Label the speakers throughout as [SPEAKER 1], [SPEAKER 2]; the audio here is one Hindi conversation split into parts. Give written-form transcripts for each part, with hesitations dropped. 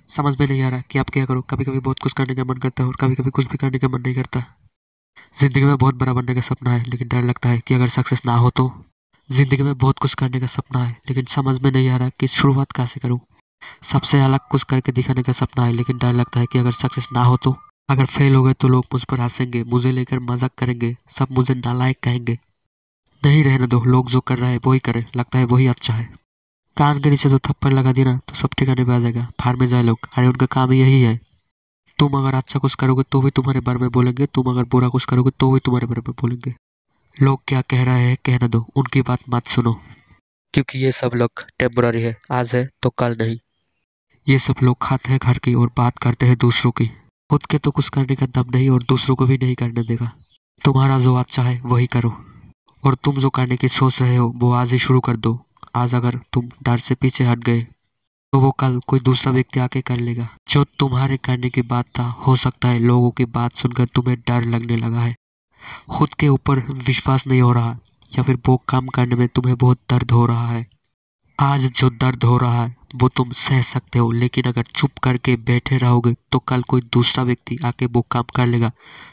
[SPEAKER 1] समझ में नहीं आ रहा कि आप क्या करो। कभी कभी बहुत कुछ करने का मन करता है और कभी कभी कुछ भी करने का मन नहीं करता। जिंदगी में बहुत बड़ा बनने का सपना है, लेकिन डर लगता है कि अगर सक्सेस ना हो तो। जिंदगी में बहुत कुछ करने का सपना है, लेकिन समझ में नहीं आ रहा कि शुरुआत कहाँ से करूँ। सबसे अलग कुछ करके दिखाने का सपना है, लेकिन डर लगता है कि अगर सक्सेस ना हो तो। अगर फेल हो गए तो लोग मुझ पर हंसेंगे, मुझे लेकर मजाक करेंगे, सब मुझे नालायक कहेंगे। नहीं, रहने दो, लोग जो कर रहा है वही करे, लगता है वही अच्छा है। कान के नीचे जो थप्पड़ लगा दिया ना तो सब ठिकाने पे आ जाएगा। फाड़ में जाए लोग, अरे उनका काम ही यही है। तुम अगर अच्छा कुछ करोगे तो भी तुम्हारे बारे में बोलेंगे, तुम अगर बुरा कुछ करोगे तो भी तुम्हारे बारे में बोलेंगे। लोग क्या कह रहे हैं कहने दो, उनकी बात मत सुनो, क्योंकि ये सब लोग टेम्पररी है, आज है तो कल नहीं। ये सब लोग खाते हैं घर की और बात करते हैं दूसरों की। खुद के तो कुछ करने का दम नहीं और दूसरों को भी नहीं करने देगा। तुम्हारा जो अच्छा है वही करो, और तुम जो करने की सोच रहे हो वो आज ही शुरू कर दो। आज अगर तुम डर से पीछे हट गए तो वो कल कोई दूसरा व्यक्ति आके कर लेगा जो तुम्हारे करने की बात था। हो सकता है लोगों की बात सुनकर तुम्हें डर लगने लगा है, खुद के ऊपर विश्वास नहीं हो रहा, या फिर वो काम करने में तुम्हें बहुत दर्द हो रहा है। आज जो दर्द हो रहा है वो तुम सह सकते हो, लेकिन अगर चुप करके बैठे रहोगे तो कल कोई दूसरा व्यक्ति आके वो काम कर लेगा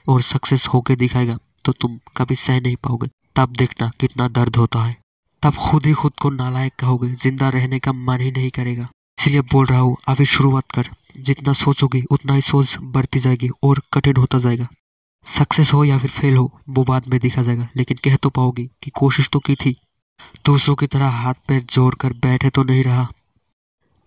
[SPEAKER 1] और सक्सेस होके दिखाएगा, तो तुम कभी सह नहीं पाओगे। तब देखना कितना दर्द होता है। तब खुद ही खुद को नालायक कहोगे, जिंदा रहने का मन ही नहीं करेगा। इसलिए बोल रहा हूँ, अभी शुरुआत कर। जितना सोचोगी उतना ही सोच बढ़ती जाएगी और कठिन होता जाएगा। सक्सेस हो या फिर फेल हो वो बाद में देखा जाएगा, लेकिन कह तो पाओगी कि कोशिश तो की थी। दूसरों की तरह हाथ पैर जोड़कर बैठे तो नहीं रहा।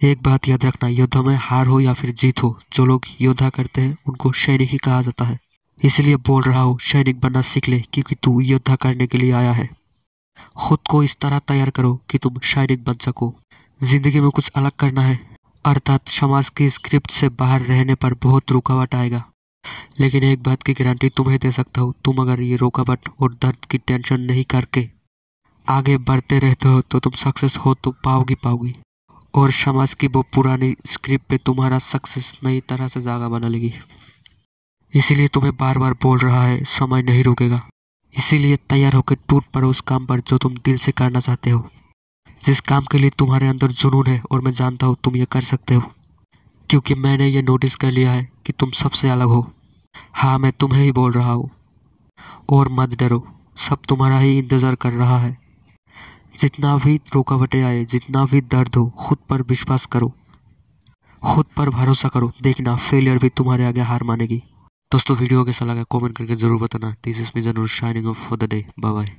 [SPEAKER 1] एक बात याद रखना, युद्ध में हार हो या फिर जीत हो, जो लोग योद्धा करते हैं उनको सैनिक ही कहा जाता है। इसलिए बोल रहा हूँ, सैनिक बनना सीख ले, क्योंकि तू योद्धा करने के लिए आया है। खुद को इस तरह तैयार करो कि तुम सैनिक बन सको। जिंदगी में कुछ अलग करना है, अर्थात समाज की स्क्रिप्ट से बाहर रहने पर बहुत रुकावट आएगा, लेकिन एक बात की गारंटी तुम्हें दे सकता हूँ, तुम अगर ये रुकावट और दर्द की टेंशन नहीं करके आगे बढ़ते रहते हो तो तुम सक्सेस हो तो पाओगी पाओगी, और समाज की वो पुरानी स्क्रिप्ट पे तुम्हारा सक्सेस नई तरह से जागा बना लेगी। इसीलिए तुम्हें बार बार बोल रहा है, समय नहीं रुकेगा। इसीलिए तैयार होकर टूट पड़ो उस काम पर जो तुम दिल से करना चाहते हो, जिस काम के लिए तुम्हारे अंदर जुनून है, और मैं जानता हूँ तुम ये कर सकते हो, क्योंकि मैंने ये नोटिस कर लिया है कि तुम सबसे अलग हो। हाँ, मैं तुम्हें ही बोल रहा हूँ, और मत डरो, सब तुम्हारा ही इंतजार कर रहा है। जितना भी रुकावटें आए, जितना भी दर्द हो, खुद पर विश्वास करो, खुद पर भरोसा करो, देखना फेलियर भी तुम्हारे आगे हार मानेगी। दोस्तों, वीडियो कैसा लगा कमेंट करके जरूर बताना। This is me Janoor, shining off for the day. Bye bye.